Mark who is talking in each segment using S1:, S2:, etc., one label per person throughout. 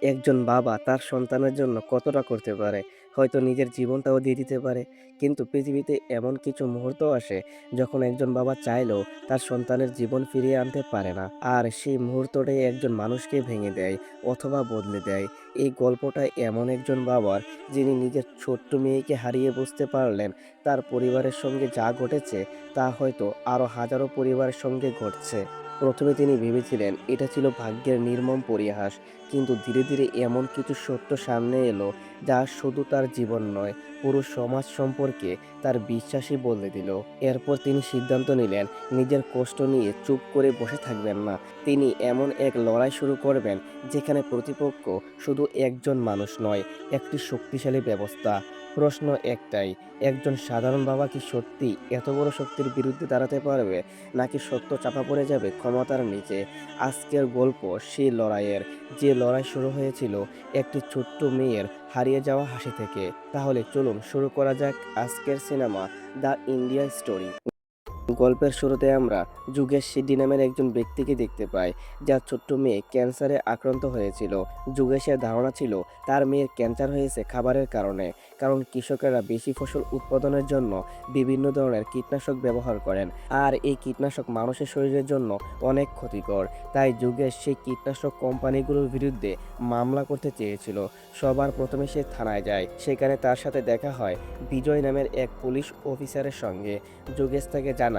S1: একজন বাবা তার সন্তানের জন্য কতটা করতে পারে, হয়তো নিজের জীবনটাও দিয়ে দিতে পারে। কিন্তু পৃথিবীতে এমন কিছু মুহূর্ত আসে যখন একজন বাবা চাইলেও তার সন্তানের জীবন ফিরিয়ে আনতে পারে না, আর সেই মুহূর্তটাই একজন মানুষকে ভেঙে দেয় অথবা বদলে দেয়। এই গল্পটা এমন একজন বাবার, যিনি নিজের ছোট্ট মেয়েকে হারিয়ে বুঝতে পারলেন তার পরিবারের সঙ্গে যা ঘটেছে তা হয়তো আরও হাজারো পরিবারের সঙ্গে ঘটছে। প্রথমে তিনি ভেবেছিলেন এটা ছিল ভাগ্যের নির্মম পরিহাস, কিন্তু ধীরে ধীরে এমন কিছু সত্য সামনে এলো যা শুধু তার জীবন নয়, পুরো সমাজ সম্পর্কে তার বিশ্বাসই বদলে দিল। এরপর তিনি সিদ্ধান্ত নিলেন নিজের কষ্ট নিয়ে চুপ করে বসে থাকবেন না। তিনি এমন এক লড়াই শুরু করবেন যেখানে প্রতিপক্ষ শুধু একজন মানুষ নয়, একটি শক্তিশালী ব্যবস্থা। প্রশ্ন একটাই, একজন সাধারণ বাবা কি সত্যি এত বড় শক্তির বিরুদ্ধে দাঁড়াতে পারবে, নাকি সত্য চাপা পড়ে যাবে ক্ষমতার নিচে? আজকের গল্প সেই লড়াইয়ের, যে লড়াই শুরু হয়েছিল একটি ছোট্ট মেয়ের হারিয়ে যাওয়া হাসি থেকে। তাহলে চলুন শুরু করা যাক আজকের সিনেমা দ্য ইন্ডিয়া স্টোরি। গল্পের শুরুতে আমরা যুগেশ সিদ্ধি নামের একজন ব্যক্তিকে দেখতে পাই, যার ছোট্ট মেয়ে ক্যান্সারে আক্রান্ত হয়েছিল। যুগেশের ধারণা ছিল তার মেয়ের ক্যান্সার হয়েছে খাবারের কারণে, কারণ কৃষকেরা বেশি ফসল উৎপাদনের জন্য বিভিন্ন ধরনের কীটনাশক ব্যবহার করেন, আর এই কীটনাশক মানুষের শরীরের জন্য অনেক ক্ষতিকর। তাই যুগেশ সেই কীটনাশক কোম্পানিগুলোর বিরুদ্ধে মামলা করতে চেয়েছিল। সবার প্রথমে সে থানায় যায়, সেখানে তার সাথে দেখা হয় বিজয় নামের এক পুলিশ অফিসারের সঙ্গে। যোগেশ তাকে জানায়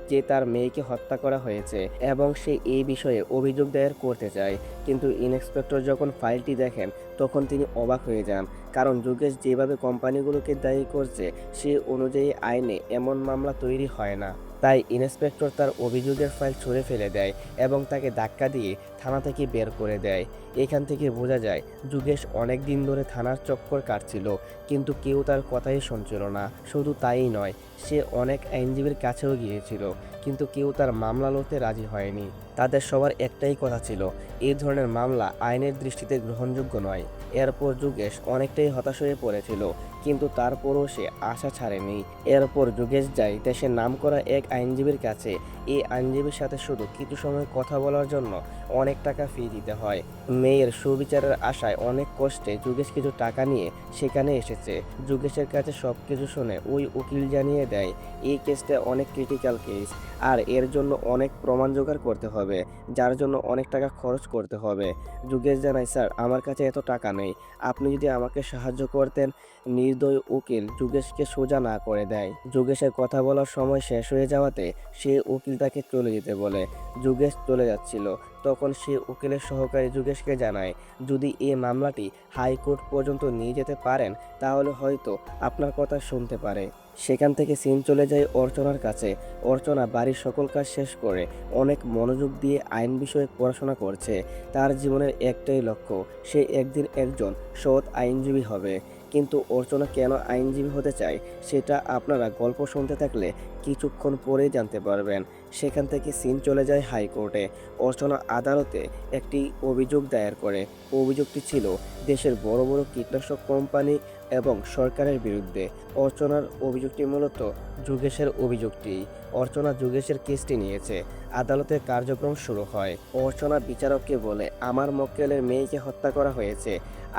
S1: যে তার মেয়েকে হত্যা করা হয়েছে এবং সে এই বিষয়ে অভিযোগ দায়ের করতে চায়। কিন্তু ইন্সপেক্টর যখন ফাইলটি দেখেন তখন তিনি অবাক হয়ে যান, কারণ যোগেশ যেভাবে কোম্পানিগুলোকে দায়ী করছে সে অনুযায়ী আইনে এমন মামলা তৈরি হয় না। তাই ইন্সপেক্টর তার অভিযোগের ফাইল ছুঁড়ে ফেলে দেয় এবং তাকে ধাক্কা দিয়ে থানা থেকে বের করে দেয়। এখান থেকে বোঝা যায় যোগেশ অনেক দিন ধরে থানার চক্কর কাটছিল, কিন্তু কেউ তার কথাই শুনছিল না। শুধু তাই নয়, সে অনেক আইনজীবীর কাছেও গিয়েছিল, কিন্তু কেউ তার মামলা লড়তে রাজি হয়নি। তাদের সবার একটাই কথা ছিল, এই ধরনের মামলা আইনের দৃষ্টিতে গ্রহণযোগ্য নয়। এরপর যোগেশ অনেকটাই হতাশ হয়ে পড়েছিল, কিন্তু তারপরও সে আশা ছাড়েনি। এরপর যোগেশ যায় দেশের নামকরা এক আইনজীবীর কাছে। এই আইনজীবীর সাথে শুধু কিছু সময় কথা বলার জন্য অনেক টাকা ফি দিতে হয়। মেয়ের সুবিচারের আশায় অনেক কষ্টে যোগেশ কিছু টাকা নিয়ে সেখানে এসেছে। যোগেশের কাছে সবকিছু শুনে ওই উকিল জানিয়ে দেয় এই কেসটা অনেক ক্রিটিক্যাল কেস, আর এর জন্য অনেক প্রমাণ জোগাড় করতে হবে, যার জন্য অনেক টাকা খরচ করতে হবে। যোগেশ জানায়, স্যার আমার কাছে এত টাকা নেই, আপনি যদি আমাকে সাহায্য করতেন। নির্দয় উকিল যোগেশকে সোজা না করে দেয়। যোগেশের কথা বলার সময় শেষ হয়ে যাওয়াতে সে উকিল তাকে চলে যেতে বলে। যোগেশ চলে যাচ্ছিল, তখন সে উকিলের সহকারী যোগেশকে জানায় যদি এই মামলাটি হাইকোর্ট পর্যন্ত নিয়ে যেতে পারেন তাহলে হয়তো আপনার কথা শুনতে পারে। সেখান থেকে সিন চলে যায় অর্চনার কাছে। অর্চনা বাড়ির সকল কাজ শেষ করে অনেক মনোযোগ দিয়ে আইন বিষয়ে পড়াশোনা করছে। তার জীবনের একটাই লক্ষ্য, সে একদিন একজন সৎ আইনজীবী হবে। কিন্তু অর্চনা কেন আইনজীবী হতে চায় সেটা আপনারা গল্প শুনতে থাকলে কিছুক্ষণ পরেই জানতে পারবেন। সেখান থেকে সিন চলে যায় হাইকোর্টে। অর্চনা আদালতে একটি অভিযোগ দায়ের করে। অভিযোগটি ছিল দেশের বড় বড় কীটনাশক কোম্পানি এবং সরকারের বিরুদ্ধে। অর্চনার অভিযোগটি মূলত যোগেশের অভিযোগটি। অর্চনা যোগেশের কেসটি নিয়েছে। আদালতের কার্যক্রম শুরু হয়। অর্চনা বিচারককে বলে আমার মক্কেলের মেয়েকে হত্যা করা হয়েছে,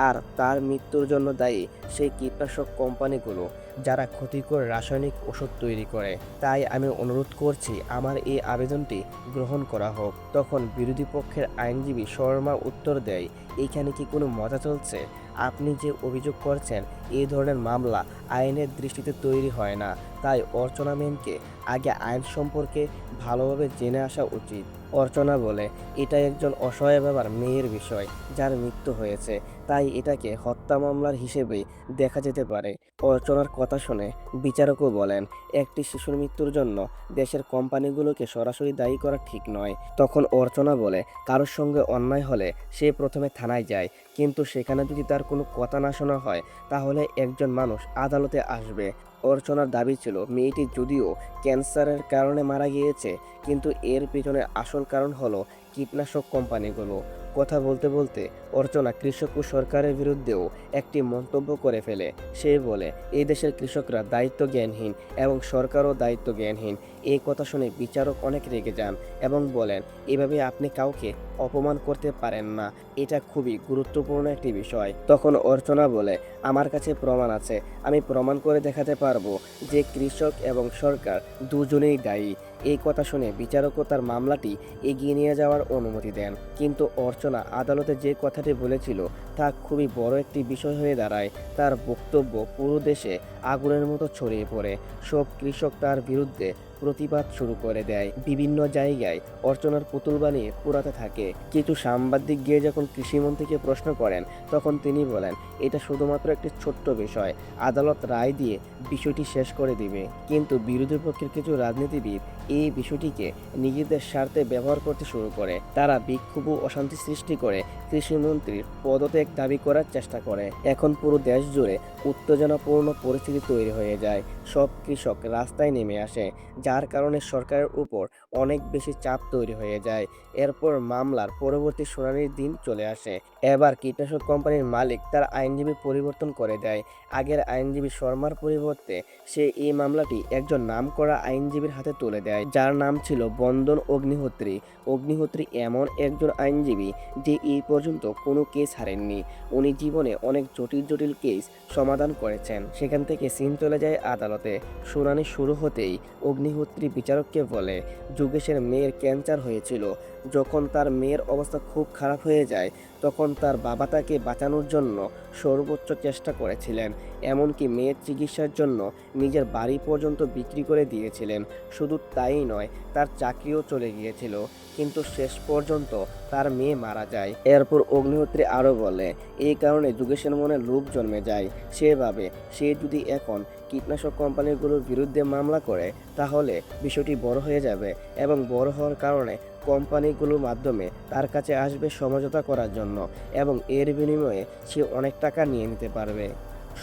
S1: আর তার মৃত্যুর জন্য দায়ী সেই কীটনাশক কোম্পানিগুলো, যারা ক্ষতিকর রাসায়নিক ওষুধ তৈরি করে। তাই আমি অনুরোধ করছি আমার এই আবেদনটি গ্রহণ করা হোক। তখন বিরোধী পক্ষের আইনজীবী শর্মা উত্তর দেয়, এইখানে কি কোনো মজা চলছে? আপনি যে অভিযোগ করছেন এই ধরনের মামলা আইনের দৃষ্টিতে তৈরি হয় না। তাই অর্চনা ম্যামকে আগে আইন সম্পর্কে ভালোভাবে জেনে আসা উচিত। অর্চনা বলে, এটা একজন অসহায় বাবার মেয়ের বিষয় যার মৃত্যু হয়েছে, তাই এটাকে হত্যা মামলার হিসেবেই দেখা যেতে পারে। অর্চনার কথা শুনে বিচারকও বলেন একটি শিশুর মৃত্যুর জন্য দেশের কোম্পানিগুলোকে সরাসরি দায়ী করা ঠিক নয়। তখন অর্চনা বলে কারোর সঙ্গে অন্যায় হলে সে প্রথমে থানায় যায়, কিন্তু সেখানে যদি তার কোনো কথা না শোনা হয় তাহলে একজন মানুষ আদালতে আসবে। অর্চনার দাবি ছিল মেয়েটি যদিও ক্যান্সারের কারণে মারা গিয়েছে, কিন্তু এর পিছনে আসল কারণ হলো কীটনাশক কোম্পানিগুলো। কথা বলতে বলতে অর্চনা কৃষক ও সরকারের বিরুদ্ধেও একটি মন্তব্য করে ফেলে। সে বলে, এই দেশের কৃষকরা দায়িত্ব জ্ঞানহীন এবং সরকারও দায়িত্ব জ্ঞানহীন। এই কথা শুনে বিচারক অনেক রেগে যান এবং বলেন, এভাবে আপনি কাউকে অপমান করতে পারেন না। এটা খুবই গুরুত্বপূর্ণ একটি বিষয়। তখন অর্চনা বলে, আমার কাছে প্রমাণ আছে, আমি প্রমাণ করে দেখাতে পারবো যে কৃষক এবং সরকার দুজনেই দায়ী। এই কথা শুনে বিচারকও তার মামলাটি এগিয়ে নিয়ে যাওয়ার অনুমতি দেন। কিন্তু অর্চনা আদালতে যে কথাটি বলেছিল তা খুবই বড় একটি বিষয় হয়ে দাঁড়ায়। তার বক্তব্য পুরো দেশে আগুনের মতো ছড়িয়ে পড়ে। সব কৃষক তার বিরুদ্ধে প্রতিবাদ শুরু করে দেয়। বিভিন্ন জায়গায় অর্চনার পুতুল বানিয়ে পোড়াতে থাকে। কিছু সাংবাদিক গিয়ে যখন কৃষিমন্ত্রীকে প্রশ্ন করেন, তখন তিনি বলেন, এটা শুধুমাত্র একটি ছোট্ট বিষয়, আদালত রায় দিয়ে বিষয়টি শেষ করে দিবে। কিন্তু বিরোধী পক্ষের কিছু রাজনীতিবিদ এই বিষয়টিকে নিজেদের স্বার্থে ব্যবহার করতে শুরু করে। তারা বিক্ষোভ ও অশান্তি সৃষ্টি করে কৃষিমন্ত্রীর পদত্যাগ দাবি করার চেষ্টা করে। এখন পুরো দেশ জুড়ে উত্তেজনাপূর্ণ পরিস্থিতি তৈরি হয়ে যায়। সব কৃষক রাস্তায় নেমে আসে, যার কারণে সরকারের উপর অনেক বেশি চাপ তৈরি হয়ে যায়। এরপর মামলার পরবর্তী শুনানির দিন চলে আসে। এবার কীটনাশক কোম্পানির মালিক তার আইনজীবী পরিবর্তন করে দেয়। আগের আইনজীবী শর্মার পরিবর্তে সে এই মামলাটি একজন নামকরা আইনজীবীর হাতে তুলে দেয়, যার নাম ছিল বন্দন অগ্নিহোত্রী। অগ্নিহোত্রী এমন একজন আইনজীবী যে এই পর্যন্ত কোনো কেস হারেননি। উনি জীবনে অনেক জটিল জটিল কেস সমাধান করেছেন। সেখান থেকে সিন চলে যায় আদালতে। শুনানি শুরু হতেই অগ্নিহোত্রী বিচারককে বলে, যোগেশের মেয়ের ক্যান্সার হয়েছিল। যখন তার মেয়ের অবস্থা খুব খারাপ হয়ে যায়, তখন তার বাবা তাকে বাঁচানোর জন্য সর্বোচ্চ চেষ্টা করেছিলেন। এমনকি মেয়ের চিকিৎসার জন্য নিজের বাড়ি পর্যন্ত বিক্রি করে দিয়েছিলেন। শুধু তাই নয়, তার চাকরিও চলে গিয়েছিল। কিন্তু শেষ পর্যন্ত তার মেয়ে মারা যায়। এরপর অগ্নিহোত্রী আরও বলে, এই কারণে যোগেশের মনে লোভ জন্মে যায়। সে ভাবে, সে যদি এখন কীটনাশক কোম্পানিগুলোর বিরুদ্ধে মামলা করে তাহলে বিষয়টি বড় হয়ে যাবে এবং বড় হওয়ার কারণে কোম্পানিগুলোর মাধ্যমে তার কাছে আসবে সমঝোতা করার জন্য এবং এর বিনিময়ে সে অনেক টাকা নিয়ে নিতে পারবে।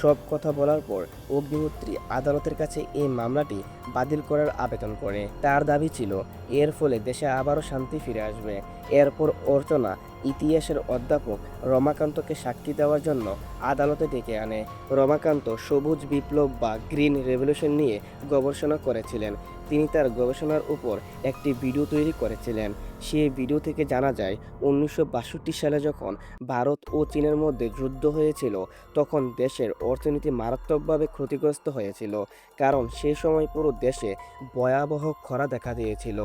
S1: সব কথা বলার পর অগ্নিহোত্রী আদালতের কাছে এই মামলাটি বাতিল করার আবেদন করে। তার দাবি ছিল এর ফলে দেশে আবারও শান্তি ফিরে আসবে। এরপর অর্চনা ইতিহাসের অধ্যাপক রমাকান্তকে সাক্ষী দেওয়ার জন্য আদালতে ডেকে আনে। রমাকান্ত সবুজ বিপ্লব বা গ্রিন রেভলিউশন নিয়ে গবেষণা করেছিলেন। তিনি তার গবেষণার উপর একটি ভিডিও তৈরি করেছিলেন। সেই ভিডিও থেকে জানা যায় 1962 সালে যখন ভারত ও চীনের মধ্যে যুদ্ধ হয়েছিল, তখন দেশের অর্থনীতি মারাত্মকভাবে ক্ষতিগ্রস্ত হয়েছিল, কারণ সেই সময় পুরো দেশে ভয়াবহ খরা দেখা দিয়েছিল।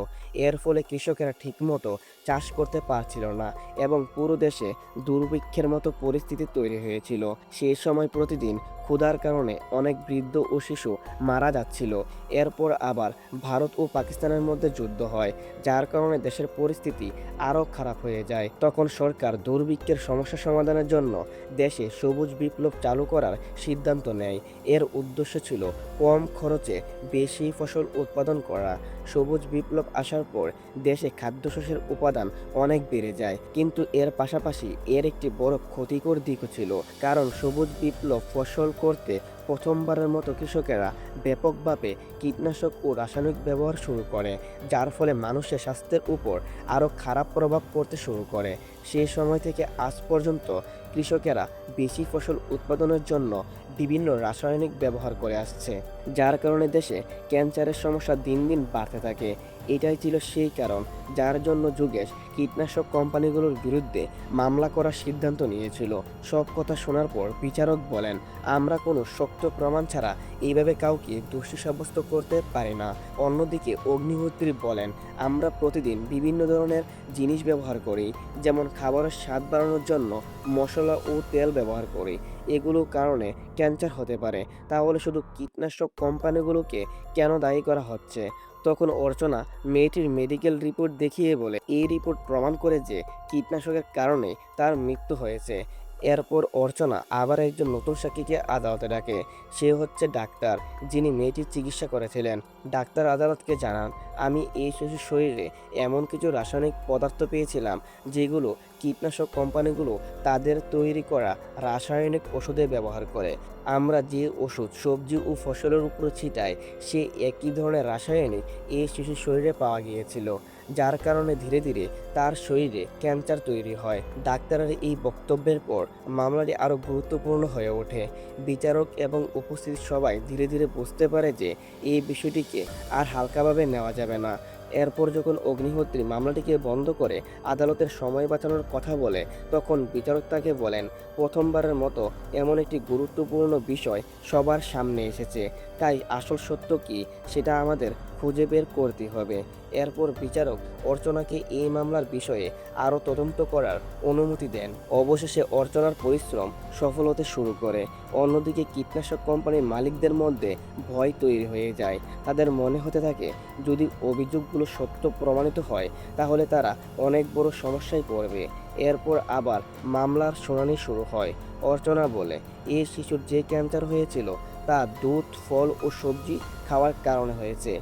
S1: এর ফলে কৃষকেরা ঠিকমতো চাষ করতে পারছিল না এবং পুরো দেশে দুর্ভিক্ষের মতো পরিস্থিতি তৈরি হয়েছিল। সেই সময় প্রতিদিন ক্ষুধার কারণে অনেক বৃদ্ধ ও শিশু মারা যাচ্ছিল। এরপর আবার ভারত ও পাকিস্তানের মধ্যে যুদ্ধ হয়, যার কারণে দেশের পরিস্থিতি আরও খারাপ হয়ে যায়। তখন সরকার দুর্ভিক্ষের সমস্যা সমাধানের জন্য দেশে সবুজ বিপ্লব চালু করার সিদ্ধান্ত নেয়। এর উদ্দেশ্য ছিল কম খরচে বেশি ফসল উৎপাদন করা। সবুজ বিপ্লব আসার পর দেশে খাদ্যশস্যের উপাদান অনেক বেড়ে যায়, কিন্তু এর পাশাপাশি এর একটি বড় ক্ষতিকর দিকও ছিল, কারণ সবুজ বিপ্লব ফসল করতে প্রথমবারের মতো কৃষকেরা ব্যাপকভাবে কীটনাশক ও রাসায়নিক ব্যবহার শুরু করে, যার ফলে মানুষের স্বাস্থ্যের উপর আরও খারাপ প্রভাব পড়তে শুরু করে। সেই সময় থেকে আজ পর্যন্ত কৃষকেরা বেশি ফসল উৎপাদনের জন্য বিভিন্ন রাসায়নিক ব্যবহার করে আসছে, যার কারণে দেশে ক্যান্সারের সমস্যা দিন দিন বাড়তে থাকে। এটাই ছিল সেই কারণ যার জন্য যোগেশ কীটনাশক কোম্পানিগুলোর বিরুদ্ধে মামলা করার সিদ্ধান্ত নিয়েছিল। সব কথা শোনার পর বিচারক বলেন, আমরা কোনো শক্ত প্রমাণ ছাড়া এইভাবে কাউকে দোষী সাব্যস্ত করতে পারি না। অন্যদিকে অগ্নিহোত্রী বলেন, আমরা প্রতিদিন বিভিন্ন ধরনের জিনিস ব্যবহার করি, যেমন খাবারের স্বাদ বাড়ানোর জন্য মশলা ও তেল ব্যবহার করি। এগুলোর কারণে ক্যান্সার হতে পারে, তাহলে শুধু কীটনাশক কোম্পানিগুলোকে কেন দায়ী করা হচ্ছে? তখন অর্চনা মেয়েটির মেডিকেল রিপোর্ট দেখিয়ে বলে, এই রিপোর্ট প্রমাণ করে যে কীটনাশকের কারণে তার মৃত্যু হয়েছে। এরপর অর্চনা আবার একজন নতুন সাক্ষীকে আদালতে ডাকে। সে হচ্ছে ডাক্তার, যিনি মেয়েটির চিকিৎসা করেছিলেন। ডাক্তার আদালতকে জানান, আমি এই শিশুর শরীরে এমন কিছু রাসায়নিক পদার্থ পেয়েছিলাম যেগুলো কীটনাশক কোম্পানিগুলো তাদের তৈরি করা রাসায়নিক ওষুধে ব্যবহার করে। আমরা যে ওষুধ সবজি ও ফসলের উপর ছিটাই সে একই ধরনের রাসায়নিক এই শিশুর শরীরে পাওয়া গিয়েছিল, যার কারণে ধীরে ধীরে তার শরীরে ক্যান্সার তৈরি হয়। ডাক্তারের এই বক্তব্যের পর মামলাটি আরও গুরুত্বপূর্ণ হয়ে ওঠে। বিচারক এবং উপস্থিত সবাই ধীরে ধীরে বুঝতে পারে যে এই বিষয়টিকে আর হালকাভাবে নেওয়া যাবে না। এরপর যখন অগ্নিহোত্রী মামলাটিকে বন্ধ করে আদালতের সময় বাঁচানোর কথা বলে, তখন বিচারক তাকে বলেন, প্রথমবারের মতো এমন একটি গুরুত্বপূর্ণ বিষয় সবার সামনে এসেছে, তাই আসল সত্য কী সেটা আমাদের খুঁজে বের করতে হবে। এরপর বিচারক অর্চনাকে এই মামলার বিষয়ে আরও তদন্ত করার অনুমতি দেন। অবশেষে অর্চনার পরিশ্রম সফল হতে শুরু করে। অন্যদিকে কীটনাশক কোম্পানির মালিকদের মধ্যে ভয় তৈরি হয়ে যায়। তাদের মনে হতে থাকে যদি অভিযোগগুলো সত্য প্রমাণিত হয় তাহলে তারা অনেক বড় সমস্যায় পড়বে। এরপর আবার মামলার শুনানি শুরু হয়। অর্চনা বলে এই শিশুর যে ক্যান্সার হয়েছিল তা দুধ, ফল ও সবজি খাওয়ার কারণে হয়েছে,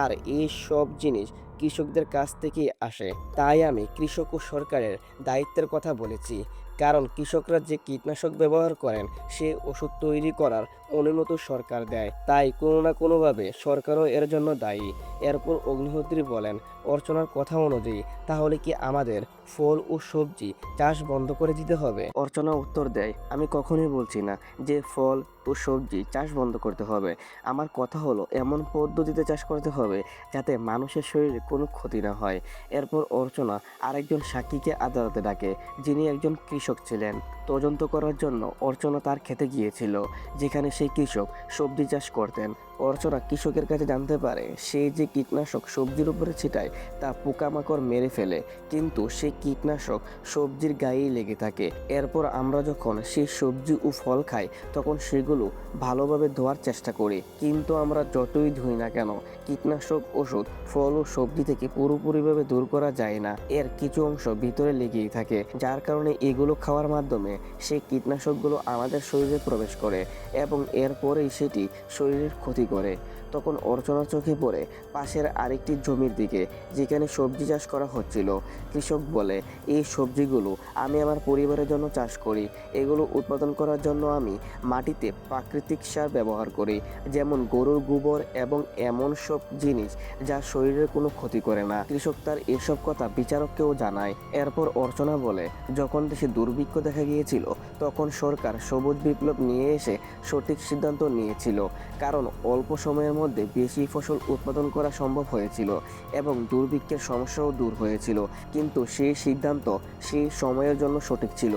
S1: আর এই সব জিনিস কৃষকদের কাছ থেকেই আসে। তাই আমি কৃষক ও সরকারের দায়িত্বের কথা বলেছি, কারণ কৃষকরা যে কীটনাশক ব্যবহার করেন সে ওষুধ তৈরি করার অনুমতি সরকার দেয়, তাই কোনো না কোনোভাবে সরকারও এর জন্য দায়ী। এরপর অগ্নিহোত্রী বলেন, অর্চনার কথা অনুযায়ী তাহলে কি আমাদের ফল ও সবজি চাষ বন্ধ করে দিতে হবে? অর্চনা উত্তর দেয়, আমি কখনোই বলছি না যে ফল ও সবজি চাষ বন্ধ করতে হবে। আমার কথা হলো এমন পদ্ধতিতে চাষ করতে হবে যাতে মানুষের শরীরে কোনো ক্ষতি না হয়। এরপর অর্চনা আরেকজন সাক্ষীকে আদালতে ডাকে, যিনি একজন কৃষক ছিলেন। তদন্ত করার জন্য অর্চনা তার খেতে গিয়েছিল, যেখানে সেই কৃষক সবজি চাষ করতেন। অর্চনা কৃষকের কাছে জানতে পারে সেই যে কীটনাশক সবজির উপরে ছিটায় তা পোকামাকড় মেরে ফেলে, কিন্তু সেই কীটনাশক সবজির গায়েই লেগে থাকে। এরপর আমরা যখন সেই সবজি ও ফল খাই তখন সেগুলো ভালোভাবে ধোয়ার চেষ্টা করি, কিন্তু আমরা যতই ধুই না কেন কীটনাশক ওষুধ ফল ও সবজি থেকে পুরোপুরিভাবে দূর করা যায় না। এর কিছু অংশ ভিতরে লেগেই থাকে, যার কারণে এগুলো খাওয়ার মাধ্যমে সেই কীটনাশকগুলো আমাদের শরীরে প্রবেশ করে এবং এরপরেই সেটি শরীরের ক্ষতি করে। তখন অর্চনার চোখে পড়ে পাশের আরেকটি জমির দিকে, যেখানে সবজি চাষ করা হচ্ছিল। কৃষক বলে, এই সবজিগুলো আমি আমার পরিবারের জন্য চাষ করি। এগুলো উৎপাদন করার জন্য আমি মাটিতে প্রাকৃতিক সার ব্যবহার করি, যেমন গরুর গোবর এবং এমন সব জিনিস যা শরীরের কোনো ক্ষতি করে না। কৃষক তার এসব কথা বিচারককেও জানায়। এরপর অর্চনা বলে, যখন দেশে দুর্ভিক্ষ দেখা গিয়েছিল তখন সরকার সবুজ বিপ্লব নিয়ে এসে সঠিক সিদ্ধান্ত নিয়েছিল, কারণ অল্প সময়ের মধ্যে বেশি ফসল উৎপাদন করা সম্ভব হয়েছিল এবং দুর্ভিক্ষের সমস্যাও দূর হয়েছিল। কিন্তু সেই সিদ্ধান্ত সেই সময়ের জন্য সঠিক ছিল।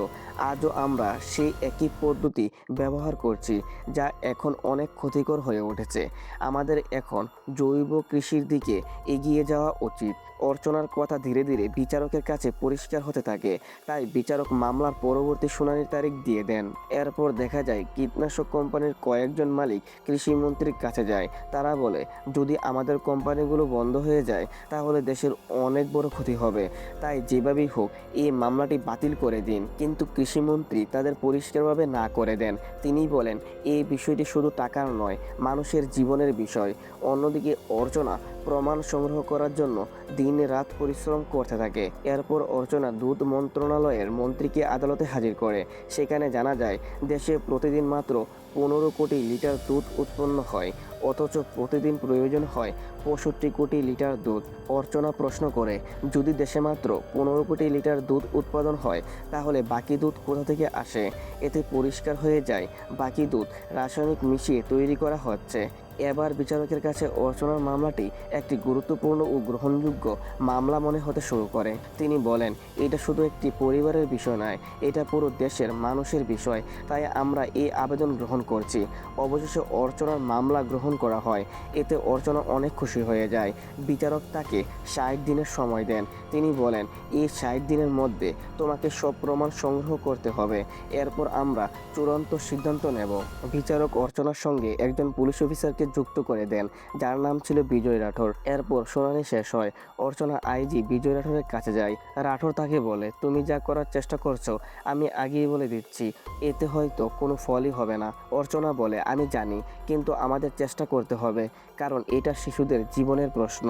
S1: আজও আমরা সেই একই পদ্ধতি ব্যবহার করছি, যা এখন অনেক ক্ষতিকর হয়ে উঠেছে। আমাদের এখন জৈব কৃষির দিকে এগিয়ে যাওয়া উচিত। অর্চনার কথা ধীরে ধীরে বিচারকের কাছে পরিষ্কার হতে থাকে, তাই বিচারক মামলার পরবর্তী শুনানির তারিখ দিয়ে দেন। এরপর দেখা যায় কীটনাশক কোম্পানির কয়েকজন মালিক কৃষিমন্ত্রীর কাছে যায়। তারা বলে, যদি আমাদের কোম্পানিগুলো বন্ধ হয়ে যায় তাহলে দেশের অনেক বড় ক্ষতি হবে, তাই যেভাবেই হোক এই মামলাটি বাতিল করে দিন। কিন্তু কৃষিমন্ত্রী তাদের পরিষ্কারভাবে না করে দেন। তিনি বলেন, এই বিষয়টি শুধু টাকার নয়, মানুষের জীবনের বিষয়। অন্যদিকে অর্চনা প্রমাণ সংগ্রহ করার জন্য দিন রাত পরিশ্রম করতে থাকে। এরপর অর্চনা দুধ মন্ত্রণালয়ের মন্ত্রীকে আদালতে হাজির করে। সেখানে জানা যায় দেশে প্রতিদিন মাত্র 15 কোটি লিটার দুধ উৎপন্ন হয়, অথচ প্রতিদিন প্রয়োজন হয় 65 কোটি লিটার দুধ। অর্চনা প্রশ্ন করে, যদি দেশে মাত্র 15 কোটি লিটার দুধ উৎপাদন হয় তাহলে বাকি দুধ কোথা থেকে আসে? এতে পরিষ্কার হয়ে যায় বাকি দুধ রাসায়নিক মিশিয়ে তৈরি করা হচ্ছে। এবার বিচারকের কাছে অর্চনার মামলাটি একটি গুরুত্বপূর্ণ ও গ্রহণযোগ্য মামলা মনে হতে শুরু করে। তিনি বলেন, এটা শুধু একটি পরিবারের বিষয় নয়, এটা পুরো দেশের মানুষের বিষয়, তাই আমরা এই আবেদন গ্রহণ করছি। অবশেষে অর্চনার মামলা গ্রহণ করা হয়। এতে অর্চনা অনেক খুশি হয়ে যায়। বিচারক তাকে 60 দিনের সময় দেন। তিনি বলেন, এই 60 দিনের মধ্যে তোমাকে সব প্রমাণ সংগ্রহ করতে হবে, এরপর আমরা চূড়ান্ত সিদ্ধান্ত নেব। বিচারক অর্চনার সঙ্গে একজন পুলিশ অফিসারকে একজনকে যুক্ত করে দেন, যার নাম ছিল বিজয় রাঠোর। এরপর শুনানি শেষ হয়। অর্চনা আইজি বিজয় রাঠোরের কাছে যায়। রাঠোর তাকে বলে, তুমি যা করার চেষ্টা করছো আমি আগেই বলে দিচ্ছি, এতে হয়তো কোনো ফলই হবে না। অর্চনা বলে, আমি জানি, কিন্তু আমাদের চেষ্টা করতে হবে, কারণ এটা শিশুদের জীবনের প্রশ্ন।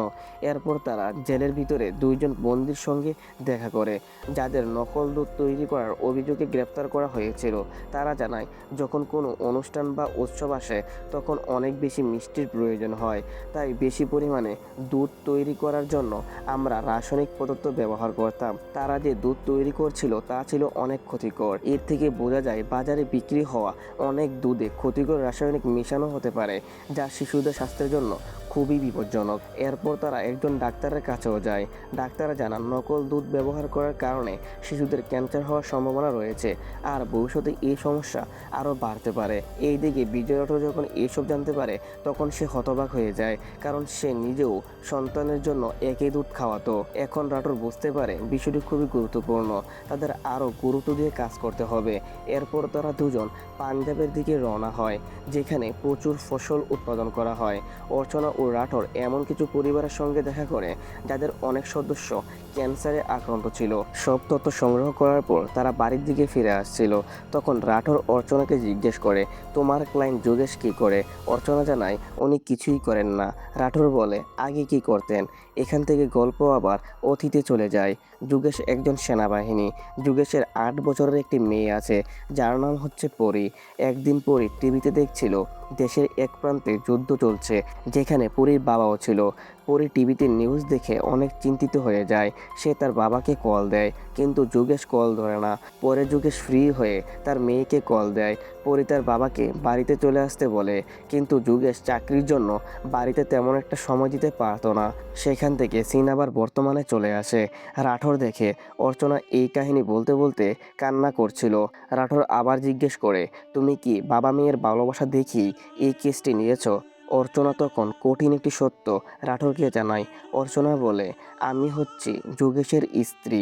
S1: এরপর তারা জেলের ভিতরে দুইজন বন্দির সঙ্গে দেখা করে, যাদের নকল দুধ তৈরি করার অভিযোগে গ্রেপ্তার করা হয়েছিল। তারা জানায়, যখন কোনো অনুষ্ঠান বা উৎসব আসে তখন অনেক বেশি মিষ্টির প্রয়োজন হয়, তাই বেশি পরিমাণে দুধ তৈরি করার জন্য আমরা রাসায়নিক পদার্থ ব্যবহার করতাম। তারা যে দুধ তৈরি করছিল তা ছিল অনেক ক্ষতিকর। এর থেকে বোঝা যায় বাজারে বিক্রি হওয়া অনেক দুধে ক্ষতিকর রাসায়নিক মেশানো হতে পারে, যা শিশুদের স্বাস্থ্যের জন্য খুবই বিপজ্জনক। এরপর তারা একজন ডাক্তারের কাছেও যায়। ডাক্তাররা জানান, নকল দুধ ব্যবহার করার কারণে শিশুদের ক্যান্সার হওয়ার সম্ভাবনা রয়েছে, আর ভবিষ্যতে এই সমস্যা আরও বাড়তে পারে। এইদিকে বিজয় রাঠোর যখন এসব জানতে পারে তখন সে হতবাক হয়ে যায়, কারণ সে নিজেও সন্তানের জন্য একই দুধ খাওয়াতো। এখন রাঠোর বুঝতে পারে বিষয়টি খুবই গুরুত্বপূর্ণ, তাদের আরও গুরুত্ব দিয়ে কাজ করতে হবে। এরপর তারা দুজন পাঞ্জাবের দিকে রওনা হয়, যেখানে প্রচুর ফসল উৎপাদন করা হয়। অর্চনা ও রাঠোর এমন কিছু পরিবারের সঙ্গে দেখা করে যাদের অনেক সদস্য ক্যান্সারে আক্রান্ত ছিল। সব তথ্য সংগ্রহ করার পর তারা বাড়ির দিকে ফিরে আসছিল। তখন রাঠোর অর্চনাকে জিজ্ঞেস করে, তোমার ক্লায়েন্ট যোগেশ কী করে? অর্চনা জানায়, উনি কিছুই করেন না। রাঠোর বলে, আগে কি করতেন? এখান থেকে গল্প আবার অতীতে চলে যায়। যোগেশ একজন সেনাবাহিনী। যোগেশের 8 বছরের একটি মেয়ে আছে, যার নাম হচ্ছে পরি। একদিন পরি টিভিতে দেখছিল দেশের এক প্রান্তে যুদ্ধ চলছে, যেখানে পরির বাবাও ছিল। পরি টিভিতে নিউজ দেখে অনেক চিন্তিত হয়ে যায়। সে তার বাবাকে কল দেয়, কিন্তু যোগেশ কল ধরে না। পরে যোগেশ ফ্রি হয়ে তার মেয়েকে কল দেয়। পরি তার বাবাকে বাড়িতে চলে আসতে বলে, কিন্তু যোগেশ চাকরির জন্য বাড়িতে তেমন একটা সময় দিতে পারতো না। সেখান থেকে সিন আবার বর্তমানে চলে আসে। রাঠোর দেখে অর্চনা এই কাহিনী বলতে বলতে কান্না করছিল। রাঠোর আবার জিজ্ঞেস করে, তুমি কি বাবা মেয়ের ভালোবাসা দেখি এই কেসটি নিয়েছ? অর্চনা তখন কঠিন একটি সত্য রাঠোরকে জানায়। অর্চনা বলে, আমি হচ্ছি যোগেশের স্ত্রী,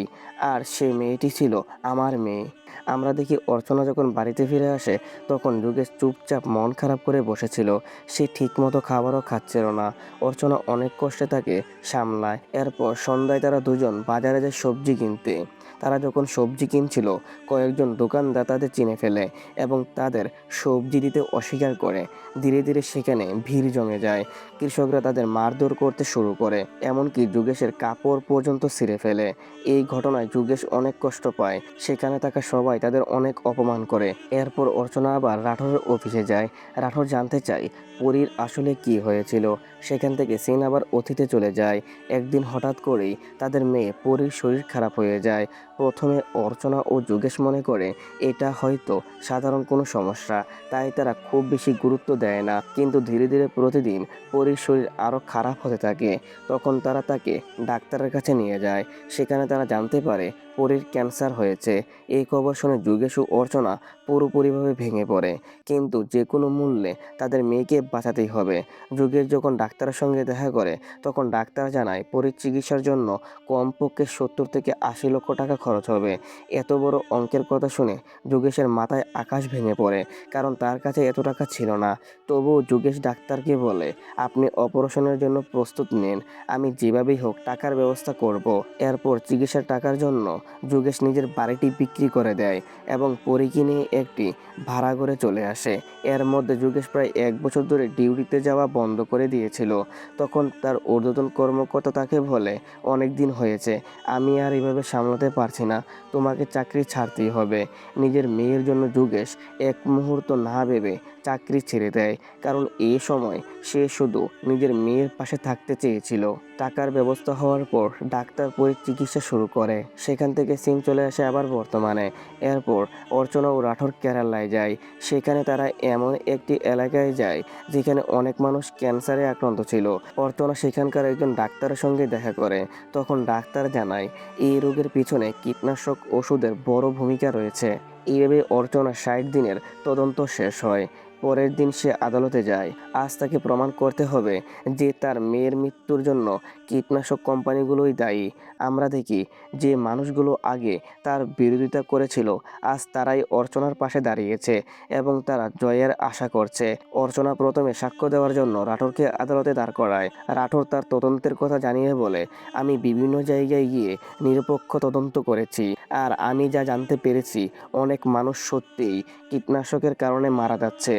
S1: আর সে মেয়েটি ছিল আমার মেয়ে। আমরা দেখি অর্চনা যখন বাড়িতে ফিরে আসে তখন যোগেশ চুপচাপ মন খারাপ করে বসেছিল। সে ঠিকমতো খাবারও খাচ্ছিল না। অর্চনা অনেক কষ্টে তাকে সামলায়। এরপর সন্ধ্যায় তারা দুজন বাজারে যায় সবজি কিনতে। তারা যখন সবজি কিনছিল কয়েকজন দোকানদার তাদের চিনে ফেলে এবং তাদের সবজি দিতে অস্বীকার করে। ধীরে ধীরে সেখানে ভিড় জমে যায়। কৃষকরা তাদের মারধর করতে শুরু করে, এমনকি যোগেশের কাপড় পর্যন্ত ছিঁড়ে ফেলে। এই ঘটনায় যোগেশ অনেক কষ্ট পায়। সেখানে থাকা সবাই তাদের অনেক অপমান করে। এরপর অর্চনা আবার রাঠোরের অফিসে যায়। রাঠোর জানতে চায় পরীর আসলে কি হয়েছিল। সেখান থেকে সিন আবার অতীতে চলে যায়। একদিন হঠাৎ করেই তাদের মেয়ে পরীর শরীর খারাপ হয়ে যায়। প্রথমে অর্চনা ও যোগেশ মনে করে এটা হয়তো সাধারণ কোনো সমস্যা, তাই তারা খুব বেশি গুরুত্ব দেয় না। কিন্তু ধীরে ধীরে প্রতিদিন পরীর শরীর আরও খারাপ হতে থাকে। তখন তারা তাকে ডাক্তারের কাছে নিয়ে যায়। সেখানে তারা জানতে পারে পরীর ক্যান্সার হয়েছে। এই খবর শুনে যোগেশ ও অর্চনা পুরোপুরিভাবে ভেঙে পড়ে, কিন্তু যে কোনো মূল্যে তাদের মেয়েকে বাঁচাতেই হবে। যোগেশ যখন ডাক্তারের সঙ্গে দেখা করে তখন ডাক্তার জানায় পরীর চিকিৎসার জন্য কমপক্ষে 70 থেকে 80 লক্ষ টাকা খরচ হবে। এত বড় অঙ্কের কথা শুনে যোগেশের মাথায় আকাশ ভেঙে পড়ে, কারণ তার কাছে এত টাকা ছিল না। তবুও যোগেশ ডাক্তারকে বলে, আপনি অপারেশনের জন্য প্রস্তুত নিন, আমি যেভাবেই হোক টাকার ব্যবস্থা করব। এরপর চিকিৎসার টাকার জন্য যোগেশ নিজের বাড়িটি বিক্রি করে দেয় এবং পরীকে নিয়ে একটি ভাড়া ঘরে চলে আসে। এর মধ্যে যোগেশ প্রায় 1 বছর ধরে ডিউটিতে যাওয়া বন্ধ করে দিয়েছিল। তখন তার ঊর্ধ্বতন কর্মকর্তা তাকে বলে, অনেক দিন হয়েছে, আমি আর এভাবে সামলাতে পারছি না, তোমাকে চাকরি ছাড়তেই হবে। নিজের মেয়ের জন্য যোগেশ এক মুহূর্ত না ভেবে চাকরি ছেড়ে দেয়, কারণ এই সময় সে শুধু নিজের মেয়ের পাশে থাকতে চেয়েছিল। টাকার ব্যবস্থা হওয়ার পর ডাক্তার পরীর চিকিৎসা শুরু করে। সেখান থেকে সিন চলে আসে আবার বর্তমানে। এরপর অর্চনা ও রাঠোর কেরালায় যায়। সেখানে তারা এমন একটি এলাকায় যায় যেখানে অনেক মানুষ ক্যান্সারে আক্রান্ত ছিল। অর্চনা সেখানকার একজন ডাক্তারের সঙ্গে দেখা করে। তখন ডাক্তার জানায় এই রোগের পিছনে কীটনাশক ওষুধের বড় ভূমিকা রয়েছে। এইভাবে অর্চনা 60 দিনের তদন্ত শেষ হয়। পরের দিন সে আদালতে যায়। আজ তাকে প্রমাণ করতে হবে যে তার মেয়ের মৃত্যুর জন্য কীটনাশক কোম্পানিগুলোই দায়ী। আমরা দেখি যে মানুষগুলো আগে তার বিরোধিতা করেছিল আজ তারাই অর্চনার পাশে দাঁড়িয়েছে এবং তারা জয়ের আশা করছে। অর্চনা প্রথমে সাক্ষ্য দেওয়ার জন্য রাঠোরকে আদালতে দাঁড় করায়। রাঠোর তার তদন্তের কথা জানিয়ে বলে, আমি বিভিন্ন জায়গায় গিয়ে নিরপেক্ষ তদন্ত করেছি, আর আমি যা জানতে পেরেছি অনেক মানুষ সত্যিই কীটনাশকের কারণে মারা যাচ্ছে।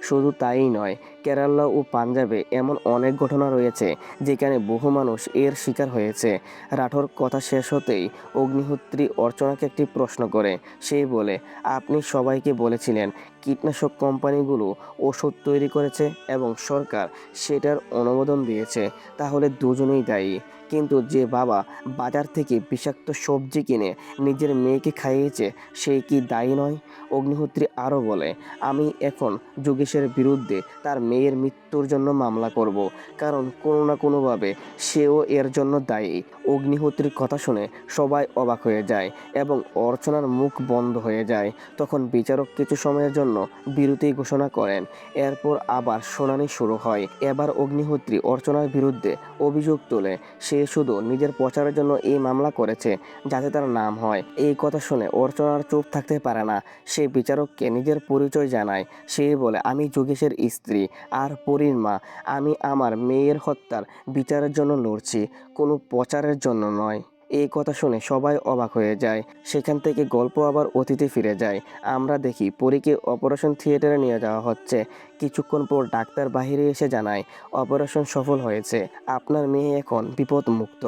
S1: শুধু তাই নয়, কেরালা ও পাঞ্জাবে এমন অনেক ঘটনা রয়েছে যেখানে বহু মানুষ এর শিকার হয়েছে। রাঠোর কথা শেষ হতেই অগ্নিহোত্রী অর্চনাকে একটি প্রশ্ন করে। সে বলে, আপনি সবাইকে বলেছিলেন কীটনাশক কোম্পানিগুলো ওষুধ তৈরি করেছে এবং সরকার সেটার অনুমোদন দিয়েছে, তাহলে দুজনেই দায়ী। কিন্তু যে বাবা বাজার থেকে বিষাক্ত সবজি কিনে নিজের মেয়েকে খাইয়েছে সে কি দায়ী নয়? অগ্নিহোত্রী আরও বলে, আমি এখন যোগেশের বিরুদ্ধে তার মেয়ের মৃত্যুর জন্য মামলা করব, কারণ কোনো না কোনোভাবে সেও এর জন্য দায়ী। অগ্নিহোত্রীর কথা শুনে সবাই অবাক হয়ে যায় এবং অর্চনার মুখ বন্ধ হয়ে যায়। তখন বিচারক কিছু সময়ের জন্য বিরতি ঘোষণা করেন। এরপর আবার শুনানি শুরু হয়। এবার অগ্নিহোত্রী অর্চনার বিরুদ্ধে অভিযোগ তোলে সে শুধু নিজের প্রচারের জন্য এই মামলা করেছে যাতে তার নাম হয়। এই কথা শুনে অর্চনার চুপ থাকতে পারে না। সে বিচারককে নিজের পরিচয় জানায়। সে বলে, আমি যোগেশের স্ত্রী আর পরীর মা। আমি আমার মেয়ের হত্যার বিচারের জন্য লড়ছি, কোনো প্রচারের জন্য নয়। এই কথা শুনে সবাই অবাক হয়ে যায়। সেখান থেকে গল্প আবার অতীতে ফিরে যায়। আমরা দেখি পরীকে অপারেশন থিয়েটারে নিয়ে যাওয়া হচ্ছে। কিছুক্ষণ পর ডাক্তার বাহিরে এসে জানায় অপারেশন সফল হয়েছে, আপনার মেয়ে এখন বিপদমুক্ত।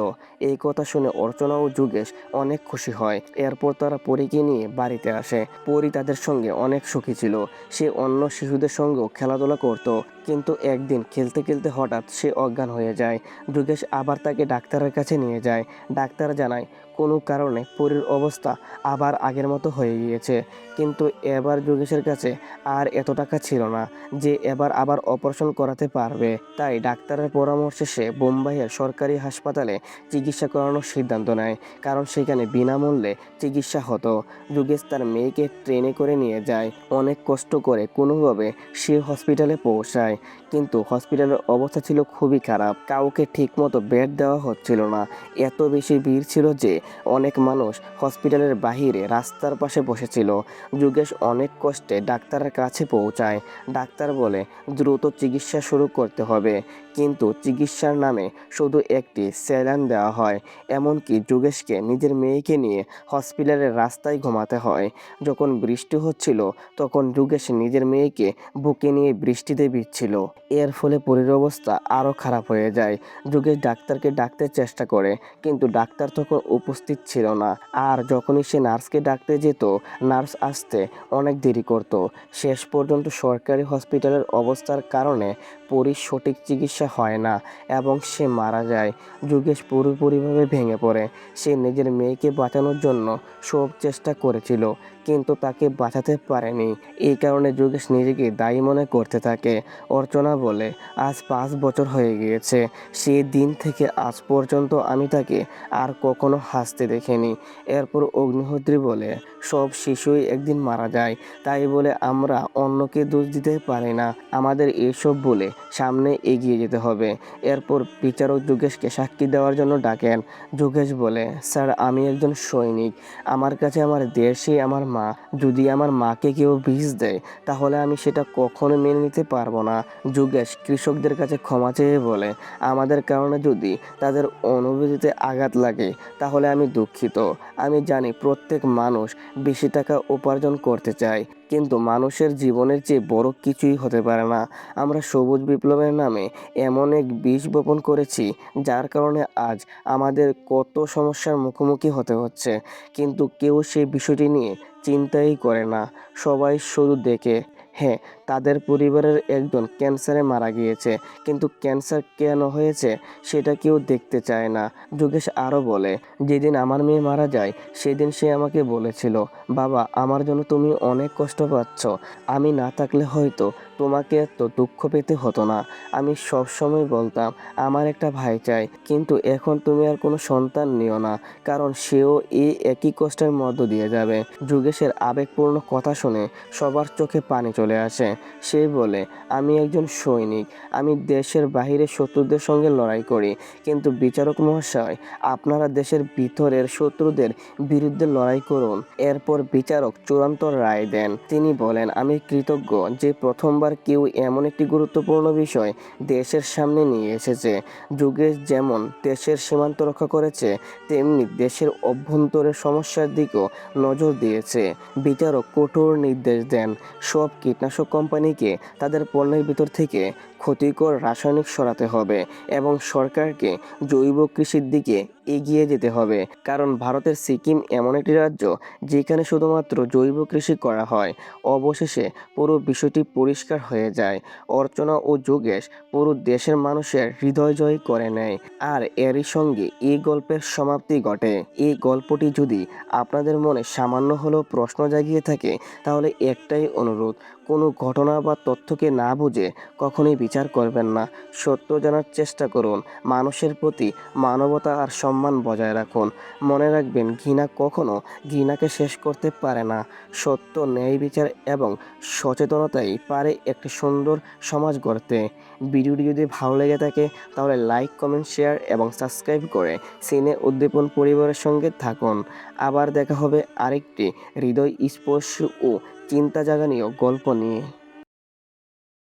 S1: এই কথা শুনে অর্চনা ও যোগেশ অনেক খুশি হয়। এরপর তারা পরীকে নিয়ে বাড়িতে আসে। পরী তাদের সঙ্গে অনেক সুখী ছিল। সে অন্য শিশুদের সঙ্গেও খেলাধুলা করত। কিন্তু একদিন খেলতে খেলতে হঠাৎ সে অজ্ঞান হয়ে যায়। যোগেশ আবার তাকে ডাক্তারের কাছে নিয়ে যায়। ডাক্তার জানায় কোনো কারণে পরীর অবস্থা আবার আগের মতো হয়ে গিয়েছে। কিন্তু এবার যোগেশের কাছে আর এত টাকা ছিল না যে এবার আবার অপারেশন করাতে পারবে। তাই ডাক্তারের পরামর্শে সে বোম্বাইয়ের সরকারি হাসপাতালে চিকিৎসা করানোর সিদ্ধান্ত নেয়, কারণ সেখানে বিনামূল্যে চিকিৎসা হতো। যোগেশ তার মেয়েকে ট্রেনে করে নিয়ে যায়। অনেক কষ্ট করে কোনোভাবে সে হসপিটালে পৌঁছায়, কিন্তু হসপিটালের অবস্থা ছিল খুবই খারাপ। কাউকে ঠিকমতো বেড দেওয়া হচ্ছিল না। এত বেশি ভিড় ছিল যে অনেক মানুষ হসপিটালের বাহিরে রাস্তার পাশে বসেছিল। যোগেশ অনেক কষ্টে ডাক্তারের কাছে পৌঁছায়। ডাক্তার বলে দ্রুত চিকিৎসা শুরু করতে হবে, কিন্তু চিকিৎসার নামে শুধু একটি স্যালাইন দেওয়া হয়। এমনকি যোগেশকে নিজের মেয়েকে নিয়ে হসপিটালের রাস্তায় ঘুমাতে হয়। যখন বৃষ্টি হচ্ছিল তখন যোগেশ নিজের মেয়েকে বুকে নিয়ে বৃষ্টিতে ভিজছিল। এর ফলে পরীর অবস্থা আরও খারাপ হয়ে যায়। যোগেশ ডাক্তারকে ডাকতে চেষ্টা করে, কিন্তু ডাক্তার তখন উপস্থিত ছিল না। আর যখনই সে নার্সকে ডাকতে যেত, নার্স আসতে অনেক দেরি করত। শেষ পর্যন্ত সরকারি হসপিটালের অবস্থার কারণে পরীর সঠিক চিকিৎসা হয় না এবং সে মারা যায়। যোগেশ পুরোপুরিভাবে ভেঙে পড়ে। সে নিজের মেয়েকে বাঁচানোর জন্য সব চেষ্টা করেছিল, কিন্তু তাকে বাঁচাতে পারেনি। এই কারণে যোগেশ নিজেকে দায়ী মনে করতে থাকে। অর্চনা বলে, আজ 5 বছর হয়ে গিয়েছে। সেই দিন থেকে আজ পর্যন্ত আমি তাকে আর কখনো হাসতে দেখিনি। এরপর অগ্নিহোত্রী বলে, সব শিশুই একদিন মারা যায়, তাই বলে আমরা অন্যকে দোষ দিতে পারি না। আমাদের এসব বলে সামনে এগিয়ে যেতে হবে। এরপর বিচারক যোগেশকে সাক্ষী দেওয়ার জন্য ডাকেন। যোগেশ বলে, স্যার, আমি একজন সৈনিক। আমার কাছে আমার দেশই আমার মা। যদি আমার মাকে কেউ বিষ দেয় তাহলে আমি সেটা কখনো মেনে নিতে পারবো না। যোগেশ কৃষকদের কাছে ক্ষমা চেয়ে বলে, আমাদের কারণে যদি তাদের অনুভূতিতে আঘাত লাগে তাহলে আমি দুঃখিত। আমি জানি প্রত্যেক মানুষ বেশি টাকা উপার্জন করতে চায়, কিন্তু মানুষের জীবনের চেয়ে বড় কিছুই হতে পারে না। আমরা সবুজ বিপ্লবের নামে এমন এক বীজ বপন করেছি যার কারণে আজ আমাদের কত সমস্যার মুখোমুখি হতে হচ্ছে, কিন্তু কেউ সেই বিষয়টি নিয়ে চিন্তাই করে না। সবাই শুধু দেখে, হ্যাঁ, তাদের পরিবারের একজন ক্যান্সারে মারা গিয়েছে, কিন্তু ক্যান্সার কেন হয়েছে সেটা কেউ দেখতে চায় না। যোগেশ আরও বলে, যেদিন আমার মেয়ে মারা যায় সেদিন সে আমাকে বলেছিল, বাবা, আমার জন্য তুমি অনেক কষ্ট পাচ্ছ। আমি না থাকলে হয়তো তোমাকে এত দুঃখ পেতে হতো না। আমি সবসময় বলতাম আমার একটা ভাই চাই, কিন্তু এখন তুমি আর কোনো সন্তান নিও না, কারণ সেও এই একই কষ্টের মধ্য দিয়ে যাবে। যোগেশের আবেগপূর্ণ কথা শুনে সবার চোখে পানি চলে চলে আসে। সে বলে, আমি একজন সৈনিক, আমি দেশের বাহিরে শত্রুদের সঙ্গে লড়াই করি, কিন্তু বিচারক মহাশয়, আপনারা দেশের ভিতরের শত্রুদের বিরুদ্ধে লড়াই করুন। এরপর বিচারক চূড়ান্ত রায় দেন। তিনি বলেন, আমি কৃতজ্ঞ যে প্রথমবার কেউ এমন একটি গুরুত্বপূর্ণ বিষয় দেশের সামনে নিয়ে এসেছে। যোগেশ যেমন দেশের সীমান্ত রক্ষা করেছে, তেমনি দেশের অভ্যন্তরের সমস্যার দিকেও নজর দিয়েছে। বিচারক কঠোর নির্দেশ দেন, সব কীটনাশক কোম্পানিকে তাদের পণ্যের ভিতর থেকে ক্ষতিকর রাসায়নিক সরাতে হবে এবং সরকারকে জৈব কৃষির দিকে এগিয়ে যেতে হবে। কারণ ভারতের সিকিম এমন একটি রাজ্য যেখানে শুধুমাত্র জৈব কৃষি করা হয়। অবশেষে পুরো বিষয়টি পরিষ্কার হয়ে যায়। অর্চনা ও যোগেশ পুরো দেশের মানুষের হৃদয় জয় করে নেয়। আর এরই সঙ্গে এই গল্পের সমাপ্তি ঘটে। এই গল্পটি যদি আপনাদের মনে সামান্য হলেও প্রশ্ন জাগিয়ে থাকে, তাহলে একটাই অনুরোধ, কোনো ঘটনা বা তথ্যকে না বুঝে কখনোই বিচার করবেন না। সত্য জানার চেষ্টা করুন, মানুষের প্রতি মানবতা আর সম্মান বজায় রাখুন। মনে রাখবেন, ঘৃণা কখনো ঘৃণাকে শেষ করতে পারে না। সত্য, ন্যায় বিচার এবং সচেতনতাই পারে একটি সুন্দর সমাজ গড়তে। ভিডিওটি যদি ভালো লেগে থাকে তাহলে লাইক, কমেন্ট, শেয়ার এবং সাবস্ক্রাইব করে সিনে উদ্দীপন পরিবারের সঙ্গে থাকুন। আবার দেখা হবে আরেকটি হৃদয় স্পর্শী ও চিন্তা জাগানীয় গল্প নিয়ে।